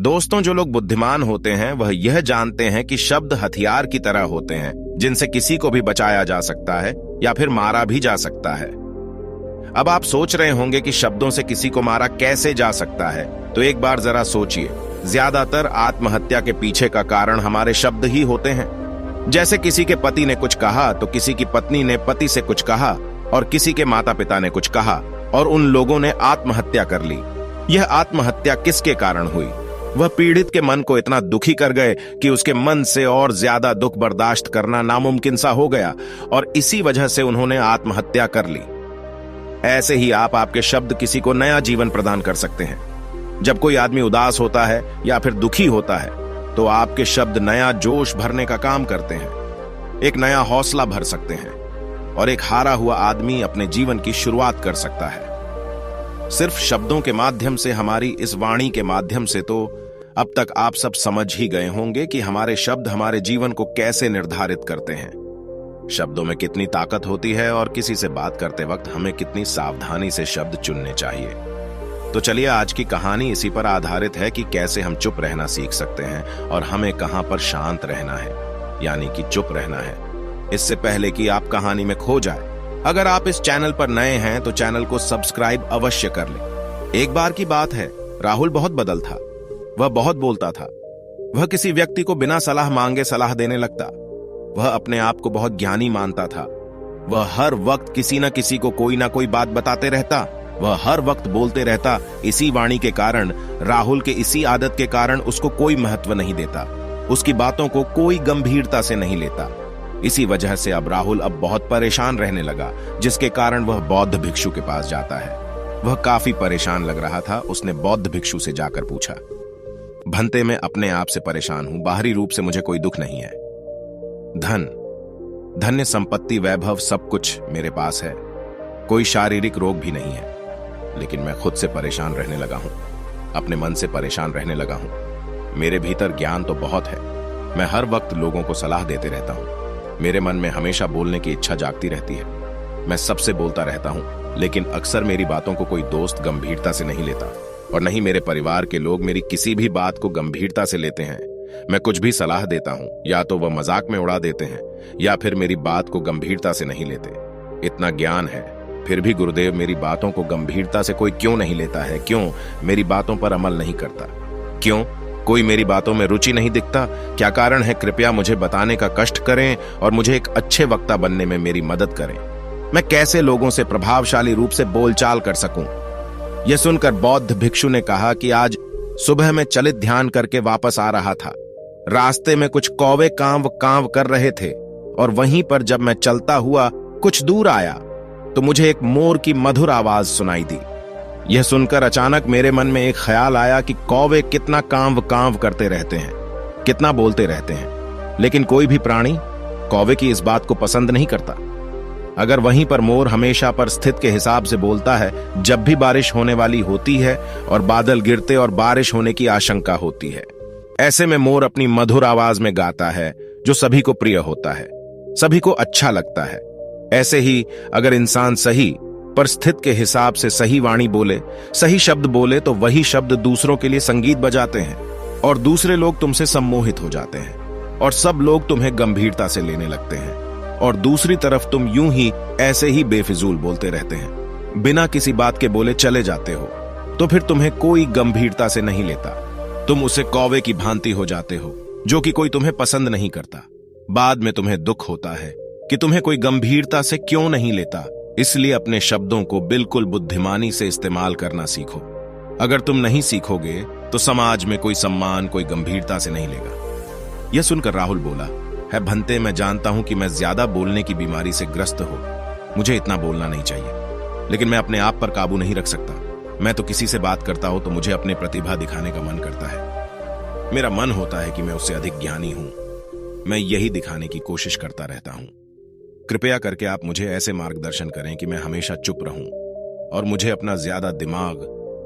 दोस्तों, जो लोग बुद्धिमान होते हैं वह यह जानते हैं कि शब्द हथियार की तरह होते हैं जिनसे किसी को भी बचाया जा सकता है या फिर मारा भी जा सकता है। अब आप सोच रहे होंगे कि शब्दों से किसी को मारा कैसे जा सकता है, तो एक बार जरा सोचिए। ज्यादातर आत्महत्या के पीछे का कारण हमारे शब्द ही होते हैं। जैसे किसी के पति ने कुछ कहा तो किसी की पत्नी ने पति से कुछ कहा और किसी के माता पिता ने कुछ कहा और उन लोगों ने आत्महत्या कर ली। यह आत्महत्या किसके कारण हुई? वह पीड़ित के मन को इतना दुखी कर गए कि उसके मन से और ज्यादा दुख बर्दाश्त करना नामुमकिन सा हो गया और इसी वजह से उन्होंने आत्महत्या कर ली। ऐसे ही आपके शब्द किसी को नया जीवन प्रदान कर सकते हैं। जब कोई आदमी उदास होता है या फिर दुखी होता है तो आपके शब्द नया जोश भरने का काम करते हैं, एक नया हौसला भर सकते हैं और एक हारा हुआ आदमी अपने जीवन की शुरुआत कर सकता है। सिर्फ शब्दों के माध्यम से, हमारी इस वाणी के माध्यम से तो अब तक आप सब समझ ही गए होंगे कि हमारे शब्द हमारे जीवन को कैसे निर्धारित करते हैं। शब्दों में कितनी ताकत होती है और किसी से बात करते वक्त हमें कितनी सावधानी से शब्द चुनने चाहिए। तो चलिए, आज की कहानी इसी पर आधारित है कि कैसे हम चुप रहना सीख सकते हैं और हमें कहां पर शांत रहना है, यानी कि चुप रहना है, इससे पहले कि आप कहानी में खो जाए। अगर आप इस चैनल पर नए हैं तो चैनल को सब्सक्राइब अवश्य कर लें। एक बार की बात है, राहुल बहुत बदल था। वह बहुत बोलता था। वह किसी व्यक्ति को बिना सलाह मांगे सलाह देने लगता। वह अपने आप को बहुत ज्ञानी मानता था। वह हर वक्त किसी न किसी को कोई ना कोई बात बताते रहता। वह हर वक्त बोलते रहता। इसी वाणी के कारण, राहुल के इसी आदत के कारण उसको कोई महत्व नहीं देता, उसकी बातों को कोई गंभीरता से नहीं लेता। इसी वजह से अब राहुल बहुत परेशान रहने लगा, जिसके कारण वह बौद्ध भिक्षु के पास जाता है। वह काफी परेशान लग रहा था। उसने बौद्ध भिक्षु से जाकर पूछा, भंते, मैं अपने आप से परेशान हूं। बाहरी रूप से मुझे कोई दुख नहीं है। धन्य संपत्ति, वैभव, सब कुछ मेरे पास है। कोई शारीरिक रोग भी नहीं है, लेकिन मैं खुद से परेशान रहने लगा हूं, अपने मन से परेशान रहने लगा हूं। मेरे भीतर ज्ञान तो बहुत है। मैं हर वक्त लोगों को सलाह देते रहता हूं। मेरे मन में हमेशा बोलने की इच्छा जागती रहती है। मैं सबसे बोलता रहता हूं, लेकिन अक्सर मेरी बातों को कोई दोस्त गंभीरता से नहीं लेता और नहीं मेरे परिवार के लोग मेरी किसी भी बात को गंभीरता से लेते हैं। मैं कुछ भी सलाह देता हूं, या तो वह मजाक में उड़ा देते हैं या फिर मेरी बात को गंभीरता से नहीं लेते। इतना ज्ञान है, फिर भी गुरुदेव मेरी बातों को गंभीरता से कोई क्यों नहीं लेता है? क्यों मेरी बातों पर अमल नहीं करता? क्यों कोई मेरी बातों में रुचि नहीं दिखता? क्या कारण है? कृपया मुझे बताने का कष्ट करें और मुझे एक अच्छे वक्ता बनने में मेरी मदद करें। मैं कैसे लोगों से प्रभावशाली रूप से बोलचाल कर सकूं? यह सुनकर बौद्ध भिक्षु ने कहा कि आज सुबह में चलित ध्यान करके वापस आ रहा था। रास्ते में कुछ कौवे कांव कांव कर रहे थे और वहीं पर जब मैं चलता हुआ कुछ दूर आया तो मुझे एक मोर की मधुर आवाज सुनाई दी। यह सुनकर अचानक मेरे मन में एक ख्याल आया कि कौवे कितना कांव कांव करते रहते हैं, कितना बोलते रहते हैं, लेकिन कोई भी प्राणी कौवे की इस बात को पसंद नहीं करता। अगर वहीं पर मोर हमेशा पर स्थित के हिसाब से बोलता है जब भी बारिश होने वाली होती है और बादल गिरते और बारिश होने की आशंका होती है। ऐसे में मोर अपनी मधुर आवाज में गाता है जो सभी को प्रिय होता है, सभी को अच्छा लगता है। ऐसे ही अगर इंसान सही पर स्थित के हिसाब से सही वाणी बोले, सही शब्द बोले, तो वही शब्द दूसरों के लिए संगीत बजाते हैं और दूसरे लोग तुमसे सम्मोहित हो जाते हैं और सब लोग तुम्हें गंभीरता से लेने लगते हैं। और दूसरी तरफ तुम यूं ही ऐसे ही बेफिजूल बोलते रहते हैं, बिना किसी बात के बोले चले जाते हो, तो फिर तुम्हें कोई गंभीरता से नहीं लेता। तुम उसे कौवे की भांति हो जाते हो जो कि कोई तुम्हें पसंद नहीं करता। बाद में तुम्हें दुख होता है कि तुम्हें कोई गंभीरता से क्यों नहीं लेता। इसलिए अपने शब्दों को बिल्कुल बुद्धिमानी से इस्तेमाल करना सीखो। अगर तुम नहीं सीखोगे तो समाज में कोई सम्मान, कोई गंभीरता से नहीं लेगा। यह सुनकर राहुल बोला, है भंते, मैं जानता हूं कि मैं ज्यादा बोलने की बीमारी से ग्रस्त हूं। मुझे इतना बोलना नहीं चाहिए, लेकिन मैं अपने आप पर काबू नहीं रख सकता। मैं तो किसी से बात करता हूं तो मुझे अपनी प्रतिभा दिखाने का मन करता है। मेरा मन होता है कि मैं उससे अधिक ज्ञानी हूं। मैं यही दिखाने की कोशिश करता रहता हूं। कृपया करके आप मुझे ऐसे मार्गदर्शन करें कि मैं हमेशा चुप रहूं और मुझे अपना ज्यादा दिमाग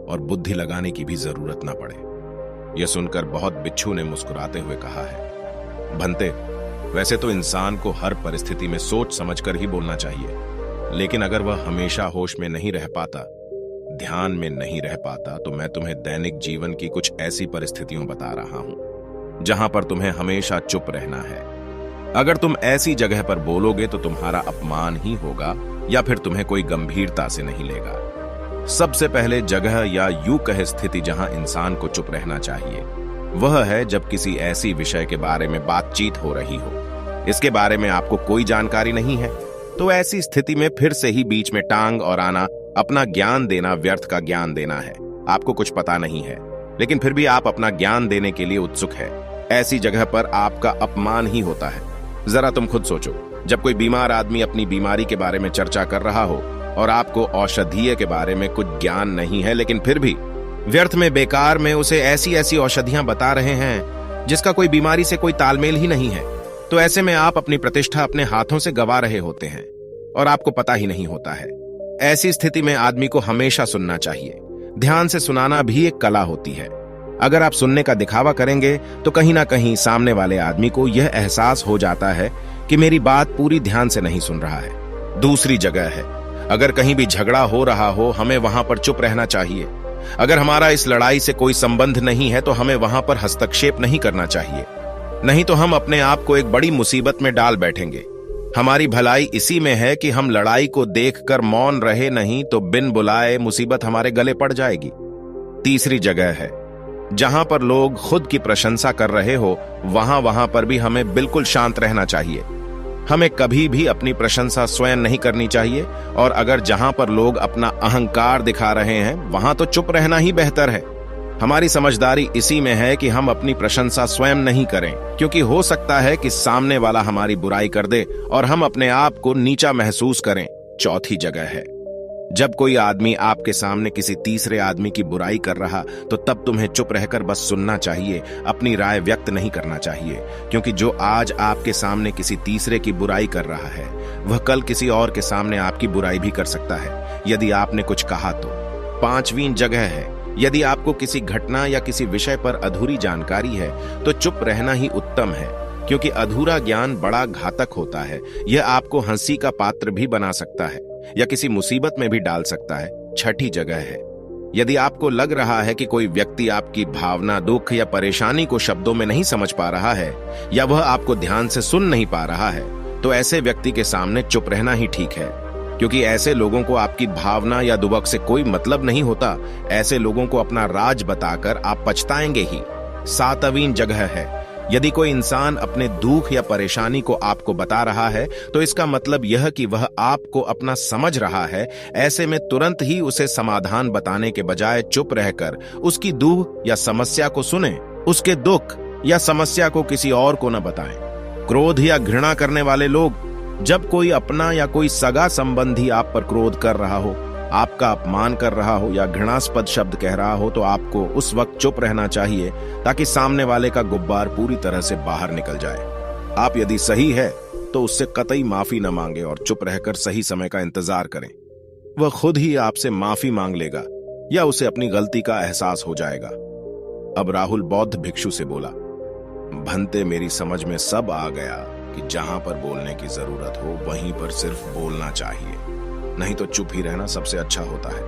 और बुद्धि लगाने की भी जरूरत ना पड़े। यह सुनकर बहुत बिच्छू ने मुस्कुराते हुए कहा है, भंते, वैसे तो इंसान को हर परिस्थिति में सोच समझकर ही बोलना चाहिए, लेकिन अगर वह हमेशा होश में नहीं रह पाता ध्यान में नहीं रह पाता तो मैं तुम्हें दैनिक जीवन की कुछ ऐसी परिस्थितियों बता रहा हूं जहां पर तुम्हें हमेशा चुप रहना है। अगर तुम ऐसी जगह पर बोलोगे तो तुम्हारा अपमान ही होगा या फिर तुम्हें कोई गंभीरता से नहीं लेगा। सबसे पहले जगह या यूं कहे स्थिति जहां इंसान को चुप रहना चाहिए वह है जब किसी ऐसी विषय के बारे में बातचीत हो रही हो, इसके बारे में आपको कोई जानकारी नहीं है, तो ऐसी स्थिति में फिर से ही बीच में टांग और आना, अपना ज्ञान देना व्यर्थ का ज्ञान देना है। आपको कुछ पता नहीं है लेकिन फिर भी आप अपना ज्ञान देने के लिए उत्सुक है। ऐसी जगह पर आपका अपमान ही होता है। जरा तुम खुद सोचो, जब कोई बीमार आदमी अपनी बीमारी के बारे में चर्चा कर रहा हो और आपको औषधीय के बारे में कुछ ज्ञान नहीं है लेकिन फिर भी व्यर्थ में बेकार में उसे ऐसी ऐसी औषधियां बता रहे हैं जिसका कोई बीमारी से कोई तालमेल ही नहीं है, तो ऐसे में आप अपनी प्रतिष्ठा अपने हाथों से गंवा रहे होते हैं और आपको पता ही नहीं होता है। ऐसी स्थिति में आदमी को हमेशा सुनना चाहिए। ध्यान से सुनाना भी एक कला होती है। अगर आप सुनने का दिखावा करेंगे तो कहीं ना कहीं सामने वाले आदमी को यह एहसास हो जाता है कि मेरी बात पूरी ध्यान से नहीं सुन रहा है। दूसरी जगह है, अगर कहीं भी झगड़ा हो रहा हो हमें वहां पर चुप रहना चाहिए। अगर हमारा इस लड़ाई से कोई संबंध नहीं है तो हमें वहां पर हस्तक्षेप नहीं करना चाहिए, नहीं तो हम अपने आप को एक बड़ी मुसीबत में डाल बैठेंगे। हमारी भलाई इसी में है कि हम लड़ाई को देखकर मौन रहे, नहीं तो बिन बुलाए मुसीबत हमारे गले पड़ जाएगी। तीसरी जगह है, जहां पर लोग खुद की प्रशंसा कर रहे हो वहां पर भी हमें बिल्कुल शांत रहना चाहिए। हमें कभी भी अपनी प्रशंसा स्वयं नहीं करनी चाहिए, और अगर जहां पर लोग अपना अहंकार दिखा रहे हैं वहां तो चुप रहना ही बेहतर है। हमारी समझदारी इसी में है कि हम अपनी प्रशंसा स्वयं नहीं करें, क्योंकि हो सकता है कि सामने वाला हमारी बुराई कर दे और हम अपने आप को नीचा महसूस करें। चौथी जगह है, जब कोई आदमी आपके सामने किसी तीसरे आदमी की बुराई कर रहा तो तब तुम्हें चुप रहकर बस सुनना चाहिए, अपनी राय व्यक्त नहीं करना चाहिए, क्योंकि जो आज आपके सामने किसी तीसरे की बुराई कर रहा है वह कल किसी और के सामने आपकी बुराई भी कर सकता है यदि आपने कुछ कहा तो। पांचवीं जगह है, यदि आपको किसी घटना या किसी विषय पर अधूरी जानकारी है तो चुप रहना ही उत्तम है, क्योंकि अधूरा ज्ञान बड़ा घातक होता है। यह आपको हंसी का पात्र भी बना सकता है या किसी मुसीबत में भी डाल सकता है। छठी जगह है, यदि आपको लग रहा है कि कोई व्यक्ति आपकी भावना, दुख या परेशानी को शब्दों में नहीं समझ पा रहा है या वह आपको ध्यान से सुन नहीं पा रहा है, तो ऐसे व्यक्ति के सामने चुप रहना ही ठीक है, क्योंकि ऐसे लोगों को आपकी भावना या दुबक से कोई मतलब नहीं होता। ऐसे लोगों को अपना राज बताकर आप पछताएंगे ही। सातवीं जगह है, यदि कोई इंसान अपने दुख या परेशानी को आपको बता रहा है तो इसका मतलब यह कि वह आपको अपना समझ रहा है। ऐसे में तुरंत ही उसे समाधान बताने के बजाय चुप रहकर उसकी दुख या समस्या को सुने, उसके दुख या समस्या को किसी और को न बताएं। क्रोध या घृणा करने वाले लोग, जब कोई अपना या कोई सगा संबंधी आप पर क्रोध कर रहा हो, आपका अपमान कर रहा हो या घृणास्पद शब्द कह रहा हो, तो आपको उस वक्त चुप रहना चाहिए ताकि सामने वाले का गुब्बार पूरी तरह से बाहर निकल जाए। आप यदि सही है तो उससे कतई माफी न मांगे और चुप रहकर सही समय का इंतजार करें। वह खुद ही आपसे माफी मांग लेगा या उसे अपनी गलती का एहसास हो जाएगा। अब राहुल बौद्ध भिक्षु से बोला, भंते मेरी समझ में सब आ गया कि जहां पर बोलने की जरूरत हो वहीं पर सिर्फ बोलना चाहिए, नहीं तो चुप ही रहना सबसे अच्छा होता है।